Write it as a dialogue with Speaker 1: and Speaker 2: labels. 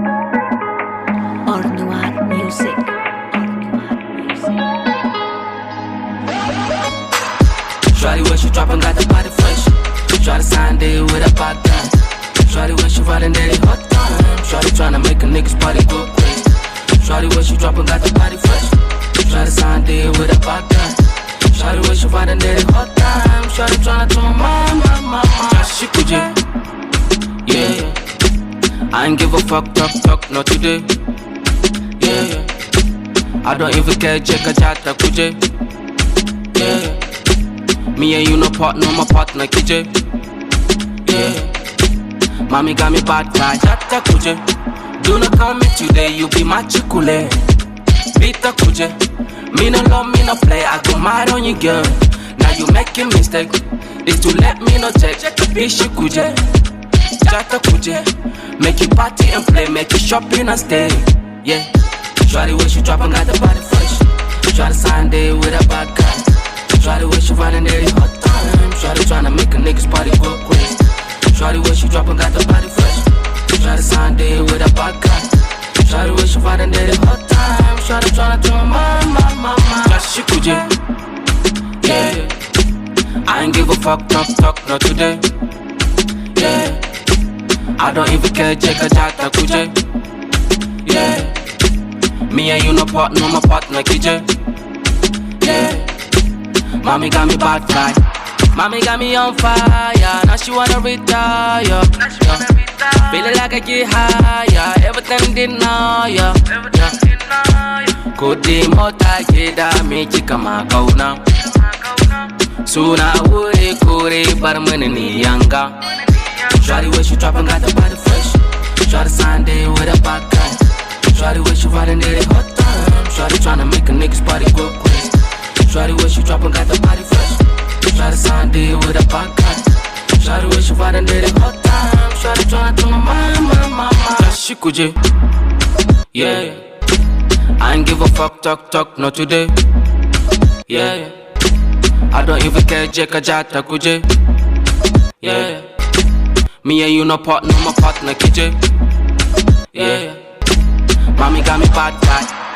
Speaker 1: Or Noir Music.
Speaker 2: Shawty when she droppin' got the body fresh. Shawty signed it with a bad time. Shawty when she riding dirty hot time. Shawty tryna make a nigga's body go crazy. Shawty when she droppin' got the body fresh. Shawty signed it with a bad time. Shawty when she riding dirty hot time. Shawty tryna do my. Just she could yeah. I ain't give a fuck, talk, not today. Yeah. I don't even care, check a chat, kuje. Yeah. Me and you no partner, my partner, KJ. Yeah. Mommy got me bad vibes, chata kuje. Do not call me today, you be my chikule. Bita kuje. Me no love, me no play, I go mad on you, girl. Now you making mistake. This to let me no check. Bishi kuje. Chata kuje. Make you party and play, make you shopping and stay. Yeah. Shawty when she droppin' got the body fresh. Shawty signed it with a bad guy. Shawty when she riding dirty hot time. Shawty tryna make a nigga's body go crazy. Shawty when she droppin' got the body fresh. Shawty signed it with a bad guy. Shawty when she riding dirty hot time. Shawty tryna do my. Just she could yeah. I ain't give a fuck, talk, not today. Yeah. I don't even care, check a jata kuje. Yeah. Me and you no partner, my partner, KJ. Yeah. Mommy got me bad vibe. Mommy got me on fire. Now she wanna retire. Yeah. Feeling like I get higher. Everything deny ya. Kodi mota keda me chika makauna. Suna ure kure barmani ni yanga. Shawty when she droppin' got the body fresh. Shawty signed it with a bad guy. Shawty when she riding dirty hot time. Shawty tryna make a nigga's body go crazy. Shawty when she droppin' got the body fresh. Shawty signed it with a bad guy. Shawty when she riding dirty hot time. Shawty tryna do my. Just she kuje. Yeah. I ain't give a fuck, talk, not today. Yeah. I don't even care, jeka jata kuje. Yeah. Me and you no partner, my partner, KJ. Yeah. Mommy got me bad vibe.